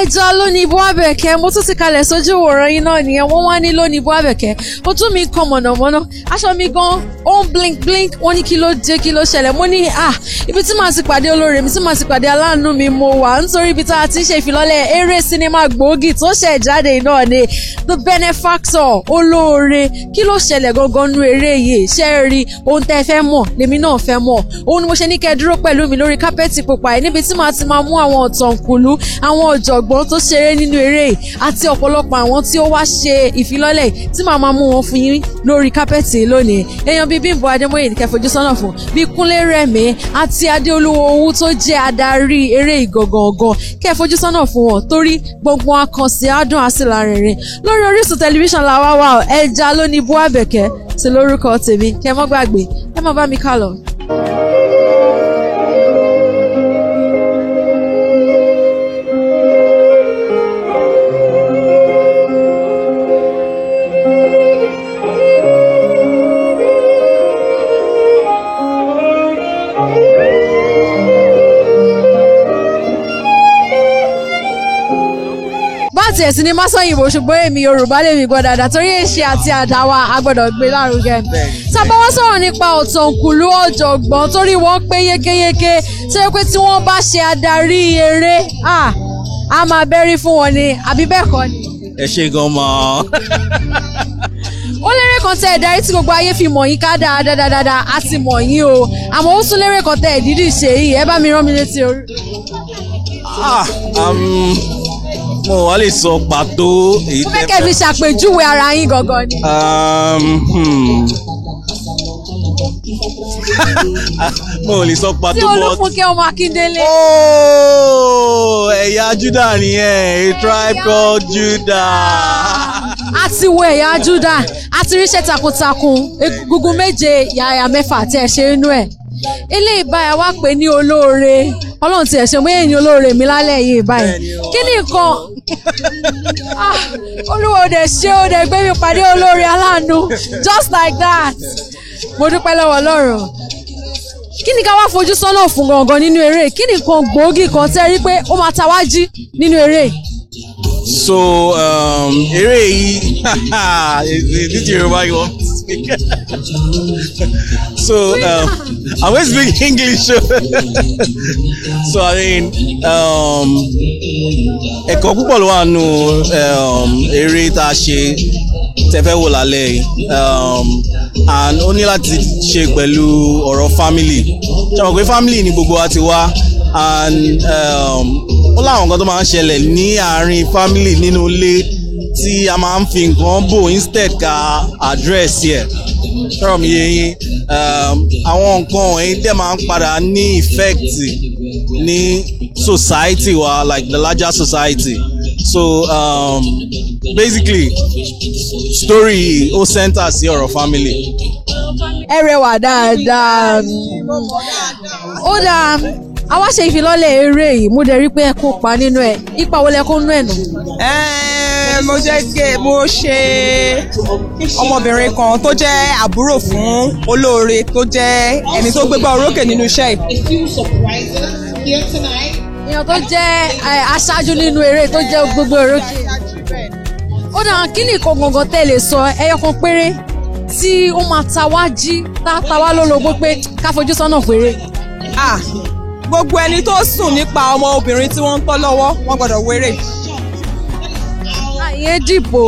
ẹja lónìí Ibú Àbẹ̀kẹ́ mo tún ti kalẹ̀ sójú òòrùn yín náà nìyẹn wọ́n wá ní lónìí Ibú Àbẹ̀kẹ́ ojú mi kan mọ̀nàmọ́ná aṣọ mi gan ó ń blink wọ́n ní kí ló dé kí ló ṣẹlẹ̀ mo ní ibi tí màá ti pàdé olóore mi tí màá ti pàdé aláàánú mi mo wà nítorí ibi tá a ti ń ṣe ìfilọ́lẹ̀ eré sinimá gbòógì tó ṣẹ̀ jáde náà ni The Benefactor olóore kí ló ṣẹlẹ̀ gangan nú eré yìí ṣé ẹ rí ohun tẹ́ ẹ fẹ́ mọ̀ lèmi náà fẹ́ mọ̀ òun ni mo ṣe ní kẹ́ ẹ dúró pẹ̀lú mi lórí kápẹ́ẹ̀tì pupa ẹ̀ níbi tí màá ti máa mú àwọn ọ̀tọ̀kùlú àwọn ọ̀jọ̀gbọ́n tó ṣeré nínú eré yìí àti ọ̀pọ̀lọpọ̀ àwọn tí ó wá ṣe ìfilọ́lẹ̀ tí màá máa mú wọn fún yín lórí kápẹ́ẹ̀tì lónìí èèyàn bíi Bímbọ́ Adémọ́yè ní kẹ́ fojú sọ́nà fún bíi Kúnlé Rẹ̀mí àti Adéolúwo Owú tó jẹ́ adarí eré ìgangan kẹ́ fojú sọ́nà fún wọn torí gbọ̀ngbọ̀n akànṣe adùn àsìlárinrin lórí Orísun tẹlifíṣàn làwa wà ẹja lónìí Ibú Àbẹ̀kẹ́ ti lórúkọ tèmi kẹ́ mọ́ gbàgbé ẹ má bá mi ká lọ. tiẹ̀ sí ní másọ̀yìnbó ṣùgbọ́n èmi Yorùbá lèmi gbọ́ dáadáa torí èṣe àti àdá wa a gbọ́dọ̀ gbé lárugẹ. Tábà wá sọ̀rọ̀ nípa ọ̀tọ̀kùlú ọ̀jọ̀gbọ́n torí wọ́n pé yékéyéké tó yẹ pé tí wọ́n bá ṣe adarí eré a máa bẹ́rí fún wọn ni àbí bẹ́ẹ̀ kọ́ ni. Ẹ ṣe gan mọ́. Ó lérè kan tẹ́ ẹ̀ darí tí gbogbo ayé fi mọ̀ yín ká dáadáa á ti mọ̀ yín o àmọ́ ó tún lérè kan tẹ́ ẹ̀ dídì ṣe yìí ẹ bá mi rán mi létí orí. Mo wá lè sọ pàtó èyí tẹ́. Mo fẹ́ kẹ́ fi ṣàpèjúwe ara yín gangan ni. Mo ò lè sọ pàtó. Tí Olúfúnkẹ́ ọmọ Akíndélé. Ẹ̀yà Júdà nìyẹn, a tribe called Judah. A ti wo ẹ̀yà Júdà, a ti ríṣẹ́ takuntakun, egungun méje yàyà mẹ́fà tí ẹ ṣe inú ẹ̀. Ilé ìbáyà wá pè ní olóore. Ọlọ́run ti ẹ̀ ṣe mú èyí olóore mi lálẹ́ yìí báyìí. Kí ni nǹkan? Olúwa òde ṣé ó dẹ̀ gbé mi pàdé olóore aláàánú just like that. Mo dúpẹ́ lọ́wọ́ Ọlọ́run. Kí ni ká wá fojú sọ́nà fún gangan nínú eré? Kí ni nǹkan gbòógì kan tẹ́ rí pé ó máa ta wá jí nínú eré? So eré yìí this Yorùbá you want to speak. So I'm going to speak English. So I mean ẹ̀kọ́ púpọ̀ ló wà nù eré tá a ṣe tẹ́fẹ́ wò lálẹ́ yìí and ó ní láti ṣe pẹ̀lú ọ̀rọ̀ family ṣe mọ̀ pé family ni gbogbo wa ti wá and ó láwọn nǹkan tó máa ń ṣẹlẹ̀ ní àárín family nínú ilé tí a máa ń fi nǹkan bò instead ká address yẹ sọ̀rọ̀ mi yé yín àwọn nǹkan wọ̀nyí dẹ̀ máa ń padà ní effect ní society wa like the larger society so basically story ó center sí ọ̀rọ̀ family. Ẹ rẹwà dáadáa ó dáa a wá ṣe ìfilọ́lẹ̀ eré yìí mo dẹ̀ rí pé ẹ kópa nínú ẹ̀ ipa wo lẹ kó nínú ẹ̀ nù. mo ṣe ọmọbìnrin kan tó jẹ́ àbúrò fún olóore tó jẹ́ ẹni tó gbégbá orókè nínú iṣẹ́ yìí. èèyàn tó jẹ́ aṣáájú nínú eré tó jẹ́ gbogbo orókè. ó dáa kí ni nǹkan gangan tẹ́ lè sọ ẹyọ kan péré tí ó máa ta wá jí ta wá lólobó pé ká fojú sọ́nà péré. Gbogbo ẹni tó sùn nípa ọmọ obìnrin tí wọ́n ń tọ́ lọ́wọ́ wọ́n gbọ́dọ̀ wéré. Àyè dìbò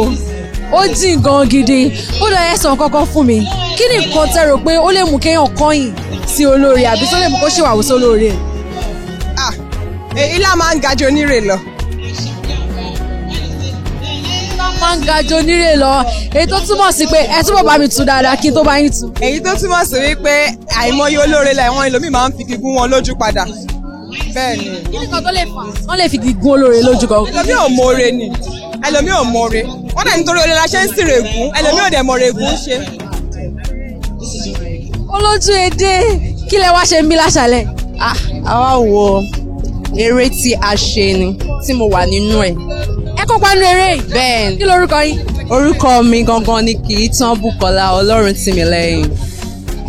ó dín gan gidi ó lọ ẹ̀sán kọ́kọ́ fún mi kí ni nǹkan tẹ́ rò pé ó lè mú kéèyàn kọ́yìn sí olóore àbí tó lè mú kó ṣèwàwó sí olóore. Ilá máa ń ga jù onírè lọ. Máa ń ga jù onírè lọ èyí tó túmọ̀ sí pé ẹ túbọ̀ bá mi tú dáadáa kí n tó bá yín tú. Èyí tó túmọ̀ sí wípé àìmọye olóore làwọn ẹlòmíì máa ń fi gígùn wọn lójú padà. Bẹ́ẹ̀ni. Kí ni kan tó lè fà wọ́n lè fi gígùn olóore lójú kan. Ẹlòmíì ò mọ̀ọ́re ni ẹlòmíì ò mọ̀ọ́re wọ́n dẹ̀ nítorí olè la ṣe ń sìrè ègún ẹlòmíì ò dẹ̀ mọ̀ọ́re ègún ṣe. Olójú èdè kí lẹ wá ṣe ń bí láṣàlẹ̀. Àwa wo eré tí a ṣe ni tí mo wà nínú ẹ̀. Ẹ kópa nínú eré yìí. Bẹ́ẹ̀ni. Kí lorúkọ yín? Orúkọ mi gangan ni Kìítán Bùkọ́lá Ọlọ́run tì mí lẹ́yìn.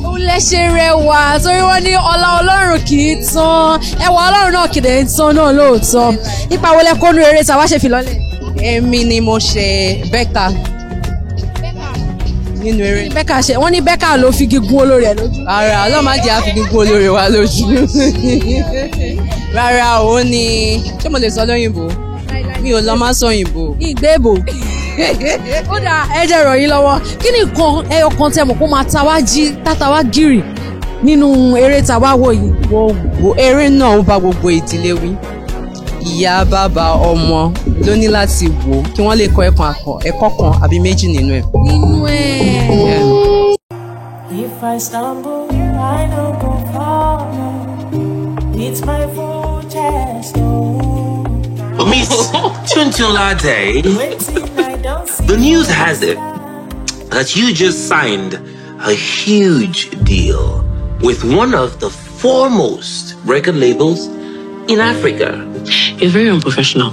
ó lẹ́ṣẹ̀ rẹwà torí wọ́n ní ọlá Ọlọ́run kì í tán ẹwà Ọlọ́run náà kì í dẹ̀ ń tán náà lóòótọ́. Ipa wo lẹ kó nú eré tàwa ṣe filọ́lẹ̀? Èmi ni mo ṣe Becca nínú eré. Becca ṣe wọ́n ní Becca ló fi gígùn olórí ẹ̀ lójú. Rárá Ọlọ́run má jẹ́ àfi gígùn olórí wa lójú. Rárá òun ni ṣé mo lè sọ lóyìnbó? Mi ò lọ má sọ òyìnbó. Ìgbébò. Ó dà ẹ jẹ́ ràn yín lọ́wọ́ kí ni nǹkan ẹyọ kan tẹ́ mọ̀ kó máa tàwa gírì nínú eré tàwa wò yìí. Gbogbo eré náà ó bá gbogbo ìdílé wí. Ìyá bàbá ọmọ ló ní láti wò kí wọ́n lè kọ́ ẹ̀kọ́ kan àbí méjì nínú ẹ̀. If I stumble, I know go fall. It's my full chest. Miss Tuntunlade, the news has it that you just signed a huge deal with one of the foremost record labels in Africa. You're very unprofessional.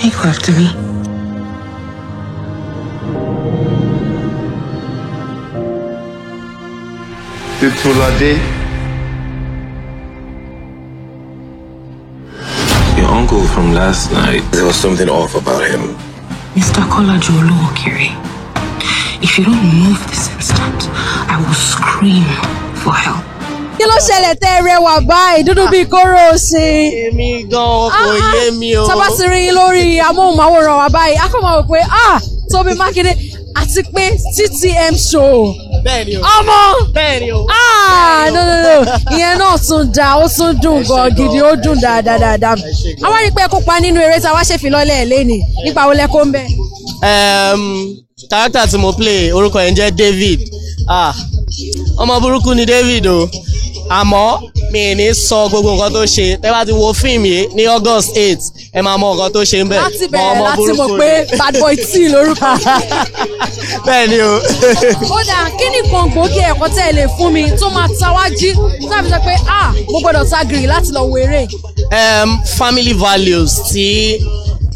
Make love to me. Tuntunlade. Your uncle from last night, there was something off about him. Mr. Kolajolo Okiri, if you don't move this instant, I will scream for help. Kí ló ṣẹlẹ̀ tẹ́ rẹwà báyìí dúdú bíi kóró ṣe. Èmi gan kò yé mi o. Sábà ti rí lórí amóhùnmáwòrán wa báyìí a kò máa wò pé Tóbi Mákindé àti pé TTM show. Bẹ́ẹ̀ni o. Ọmọ. Bẹ́ẹ̀ni o. No. Ìyẹn náà tún da ó tún dùn gan gidi ó dùn dáadáa. Àwọn rí pé kópa nínú eré tá a wá ṣèfilọ́lẹ̀ lẹ́nìí nípa olè kó ń bẹ. Character tí mo play orúkọ yẹn jẹ́ David. Ọmọ burúkú ni David o. Àmọ́ mi ní sọ gbogbo nǹkan tó ṣe tẹ́ bá ti wo fíìmù yìí ní August 8 ẹ máa mọ nǹkan tó ṣe ń bẹ̀. Láti bẹ̀rẹ̀ láti mọ̀ pé Bad Boy T lórúkọ. Bẹ́ẹ̀ni o. Ó dà kí ni kan gbòógì ẹ̀kọ́ tẹ́ ẹ lè fún mi tó máa tawájí tàbí sọ pé mo gbọ́dọ̀ sagiri láti lọ wo eré. Family values tí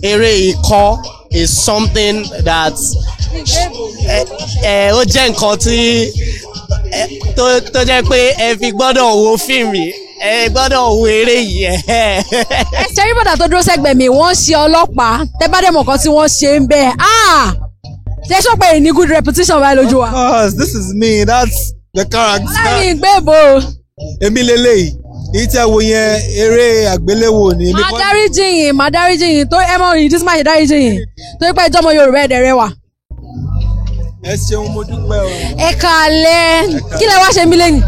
eré yìí kọ́ is something that ó jẹ́ nǹkan tí tó jẹ́ pé ẹ fi gbọ́dọ̀ wo fíìmù ẹ gbọ́dọ̀ wo eré yìí. Ṣé rí bọ̀dà tó dúró sẹ́gbẹ̀ẹ́ mi wọ́n ṣe ọlọ́pàá tẹ́ bá dẹ̀ mọ̀ kan tí wọ́n ṣe ń bẹ̀ ṣe sọ pé ní good reputation báyìí lójú wa. Of course, this is me, that's the character. Láyìn ìgbébò. Èmi lélẹ́yìí èyí tí a wo yẹn eré àgbéléwò ni. Má dáríjì yín tó ẹ mọ̀ yìí tí má ṣe dáríjì yín tó pẹ́ ìjọmọ Yorùbá ẹ̀dẹ̀ rẹ wà. Ẹ ṣeun mo dúpẹ́ o. Ẹ kàlẹ̀ kí lẹ wá ṣe mí lẹ́yìn.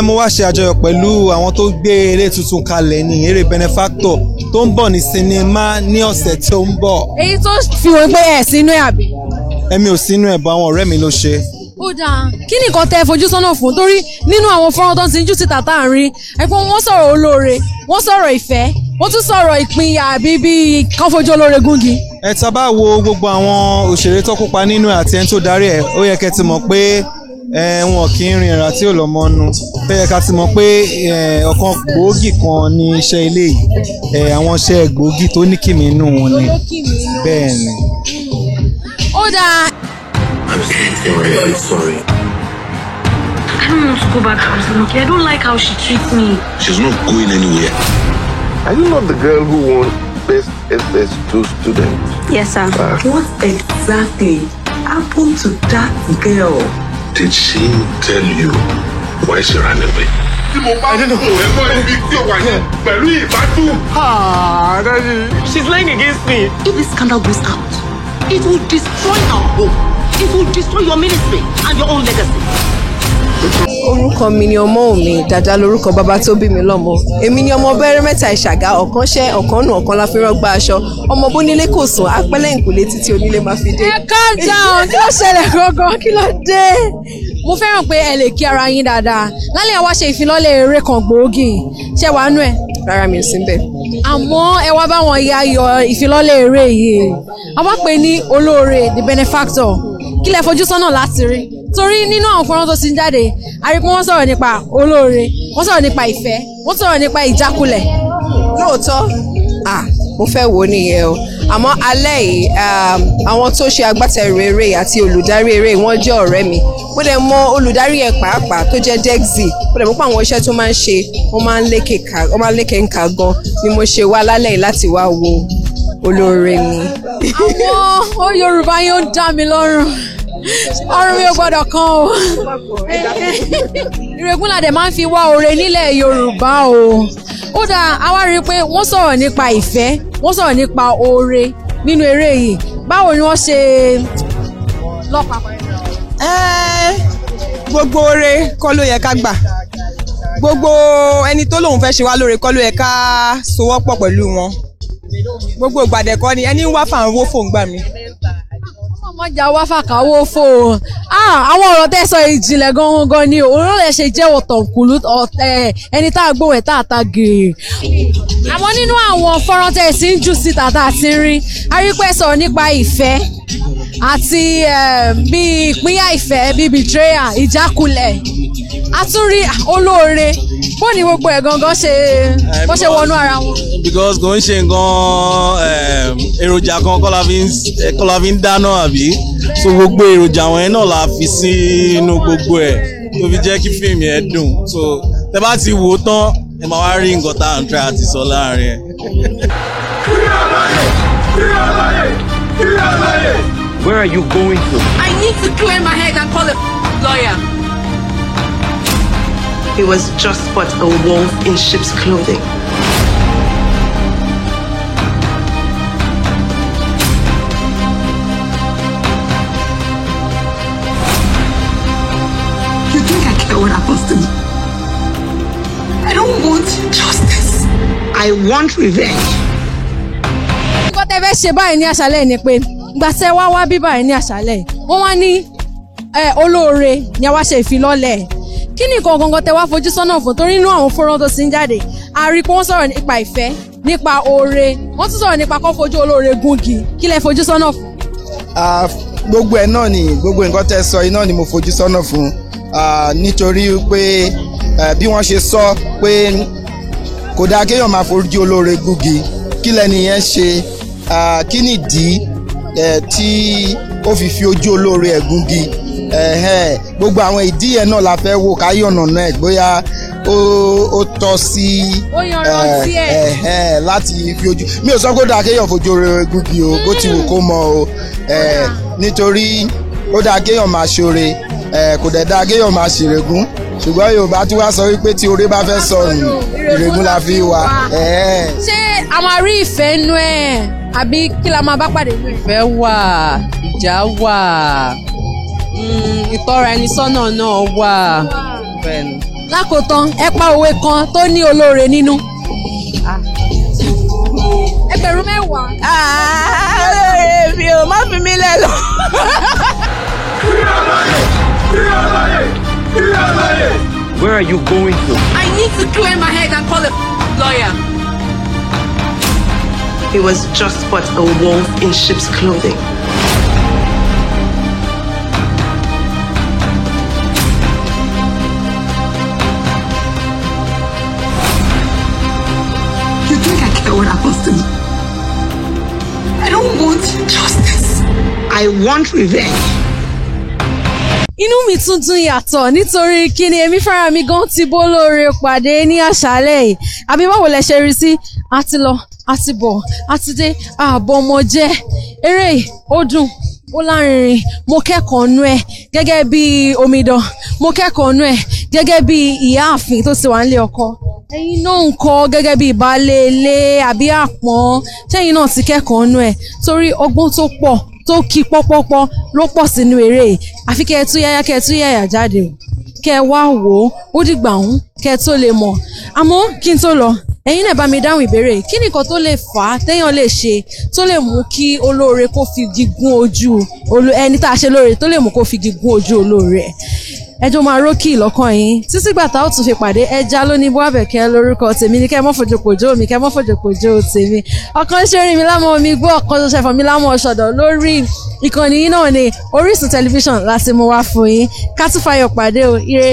Mo wá ṣe àjọyọ̀ pẹ̀lú àwọn tó gbé eré tuntun kalẹ̀ ní eré Benefactor tó ń bọ̀ ní sinimá ní ọ̀sẹ̀ tí ó ń bọ̀. Èyí tó fi wọ́n pé ẹ̀ sínú ẹ̀ àbí. Èmi ò sínú ẹ̀ bọ̀ àwọn ọ̀rẹ́ mi ló ṣe. Ó dáa kí ni nǹkan tẹ́ fojú sọ́nà fún torí nínú àwọn fọ́nrán tó ń ti ń jù síta tá à ń rí ẹ̀pọ̀ wọ́n sọ̀rọ̀ olóore wọ́n sọ̀rọ̀ ìfẹ́ wọ́n tún sọ̀rọ̀ ìpínyà àbí bíi kan fojú olóore gúngi. Ẹ tá bá wo gbogbo àwọn òṣèré tó kópa nínú ẹ̀ àti ẹni tó darí ẹ̀ ó yẹ kẹ́ ti mọ̀ pé wọn kì í rin ìrà tí ò lọ mọ́nu ó yẹ ká ti mọ̀ pé ọ̀kan gbòógì kan ní iṣẹ́ ilé yìí àwọn iṣẹ́ gbòógì tó ní kìmí inú wọn ni bẹ́ẹ̀ ni. Ó dáa. I'm really sorry. I don't want to go back house, Moki. I don't like how she treats me. She's not going anywhere. Are you not the girl who won Best SS2 student? Yes, sir. What exactly happened to that girl? Did she tell you why she ran away? I don't know. She's lying against me. If this scandal goes out, it will destroy our home. It will destroy your ministry and your own legacy. Orúkọ mi ni ọmọ mi, Dàda lórúkọ bàbá tó bí mi lọ́mọ. Èmi ni ọmọ bẹ́rẹ́ mẹ́ta ìṣàgá, ọ̀kan ṣẹ́, ọ̀kan nù, ọ̀kan la fi rọ́gbà aṣọ. Ọmọ bónílé kò sùn, apẹ́lẹ́ ìkùlé títí onílé máa fi dé. Calm down, kí ló ṣẹlẹ̀ gangan, kí ló dé? Mo fẹ́ràn pé ẹ lè kí ara yín dáadáa. Lálẹ́ àwa ṣe ìfilọ́lẹ̀ eré kan gbòógì. Ṣé wàá nú ẹ̀? Rárá mi ò sí bẹ́ẹ̀. Àmọ́ ẹ wá bá wọn ya ayọ̀ ìfilọ́lẹ̀ eré yìí. A wá pè ní olóore the benefactor. Kí lẹ fojú sọ́nà láti rí? Torí nínú àwọn fọ́nrán tó ti ń jáde a rí pé wọ́n sọ̀rọ̀ nípa olóore wọ́n sọ̀rọ̀ nípa ìfẹ́ wọ́n sọ̀rọ̀ nípa ìjákulẹ̀. Lóòótọ́ mo fẹ́ wò nìyẹn o àmọ́ alẹ́ yìí àwọn tó ṣe agbátẹrù eré àti olùdarí eré wọ́n jẹ́ ọ̀rẹ́ mi mo dẹ̀ mọ olùdarí ẹ̀ pàápàá tó jẹ́ Dexy mo dẹ̀ mọ̀ pé àwọn iṣẹ́ tó máa ń ṣe wọ́n máa ń lékè ńkà gan ni mo ṣe wá lálẹ́ yìí láti wá wo olóore mi. àwọn Yorùbá yóò dá mi lọ́rùn ọrùn mi ò gbọ́dọ̀ kan o ìrègùn làdẹ̀ máa ń fi wá oore nílẹ̀ Yorùbá o ó dáa a wá rí i pé wọ́n sọ̀rọ̀ nípa ìfẹ́ wọ́n sọ̀rọ̀ nípa oore nínú eré yìí báwo ni wọ́n ṣe lọ́pàá. Gbogbo oore kọ́ ló yẹ ká gbà gbogbo ẹni tó lóun fẹ́ ṣe wá lóore kọ́ ló yẹ ká sowọ́pọ̀ pẹ̀lú wọn gbogbo ìgbàdẹ̀kọ́ ni ẹni ń wá fà ń wó fò ń gbà mí. ọmọjà wá fàkàwọ́ fò àwọn ọ̀rọ̀ tẹ́ sọ ìjìnlẹ̀ gangan ni òun lè ṣe jẹ́ ọ̀tọ̀kùlú ẹni tá a gbówẹ̀ tá a ta gèrè. àmọ́ nínú àwọn fọ́nrán tẹ́ ẹ sì ń jù síta tá a ti rí a rí pé sọ̀rọ̀ nípa ìfẹ́ àti bí ìpínyà ìfẹ́ bí betrayal ìjákulẹ̀ a tún rí olóore bó ni gbogbo ẹ̀ gangan bó ṣe wọnú ara wọn. because kò ń ṣe nǹkan èròjà kan kọ́ la fi ń dáná àbí so gbogbo èròjà wọn yẹn náà la fi sínú gbogbo ẹ̀ tó fi jẹ́ kí fíìmù yẹn dùn so tẹ bá ti wò ó tán ẹ máa wá rí nǹkan tá à ń try àti sọ láàrin ẹ̀. Where are you going to? I need to clear my head and call a lawyer. He was just but a wolf in sheep's clothing. You think I care what happens to me? I don't want justice. I want revenge. nǹkan tẹ́ fẹ́ ṣe báyìí ní àṣálẹ́ ni pé ìgbà tẹ́ wá bí báyìí ní àṣálẹ́ wọ́n wá ní olóore ni a wá ṣe ìfilọ́lẹ̀ kí ni nǹkan gangan tẹ́ wá fojú sọ́nà fún torí inú àwọn fọ́nrán tó sì ń jáde a rí pé wọ́n sọ̀rọ̀ nípa ìfẹ́ nípa oore wọ́n tún sọ̀rọ̀ nípa kó fojú olóore gúngi kí lẹ fojú sọ́nà fún. gbogbo ẹ̀ náà ni gbogbo nǹkan tẹ́ sọ iná ni mo fojú sọ́nà fún nítorí pé bí wọ́n ṣe sọ pé kò dáa kéèyàn máa fojú olóore gúngi kí lẹ́ni yẹn ṣe kí nìdí tí ó fi ojú olóore ẹ̀ gúngi gbogbo àwọn ìdí yẹn náà la fẹ́ wò káyé ọ̀nà náà bóyá ó tọ́ sí láti fi ojú mi ò sọ pé ó dáa kéèyàn fojú olóore gúngi o bó ti wù kó mọ o nítorí ó dáa kéèyàn máa ṣoore kò dẹ̀ dáa kéèyàn máa ṣèrègùn ṣùgbọ́n Yorùbá tí wàá sọ wípé tí oore bá fẹ́ sọnù ìrègùn la fi wà. ṣé a máa rí ìfẹ́ nú ẹ̀ àbí kí la máa bá pàdé nú ẹ̀. ìfẹ́ wà ìjà wà ìtọ́ra ẹni sọ́nà náà wà. lákòótán ẹ pa òwe kan tó ní olóore nínú. ẹgbẹ̀rún mẹ́wàá. olóore mi ò má fi mí lẹ̀ lọ. Where are you going to? I need to clear my head and call a lawyer. He was just but a wolf in sheep's clothing. You think I care what happens to me? I don't want justice. I want revenge. inú mi tuntun yàtọ̀ nítorí kíni èmi fúnra mi gan ti bó lóore pàdé ní àṣálẹ́ yìí àbí báwo lẹ ṣe rí sí àti lọ àti bọ̀ àti dé ààbọ̀ ọmọ jẹ́ eré ó dùn ó lárinrin mo kẹ́kọ̀ọ́ nú ẹ̀ gẹ́gẹ́ bí omidan mo kẹ́kọ̀ọ́ nú ẹ̀ gẹ́gẹ́ bí ìyáàfin tó ti wà nílé ọkọ ẹ̀yin náà ń kọ́ gẹ́gẹ́ bí ìbálé ilé àbí àpọ́n ṣẹ́yìn náà ti kẹ́kọ̀ọ́ nú ẹ̀ torí ọgbọ́n tó pọ̀ tó kí pọ́pọ́pọ́ ló pọ̀ sínú eré àfi kẹ́ ẹ tú yáyá jáde o kẹ́ ẹ wá wò ó dìgbà ń kẹ́ ẹ tó lè mọ̀ àmọ́ kí n tó lọ ẹ̀yin náà bá mi dáhùn ìbéèrè kí nìkan tó lè fà á téèyàn lè ṣe tó lè mú kí olóore kó fi gígùn ojú ẹni tá a ṣe lóore tó lè mú kó fi gígùn ojú olóore ẹjọ́ máa rókì lọ́kàn yín títí gbà tá ó tún fi pàdé ẹja lóní bó àbẹ̀kẹ́ lórúkọ tèmi ní kẹ́ mọ́ fòjòpòjò mi kẹ́ mọ́ fòjòpòjò tèmi ọ̀kan ṣe rìn mí lámọ́ mi gbọ́ ọ̀kan ṣoṣo ẹ̀fọ́ mi lámọ́ ọ̀ṣọ̀dọ̀ lórí ìkànnì yìí náà ni Orísun tẹlifíṣàn láti mú wá fún yín ká tún fayọ̀ pàdé o ire.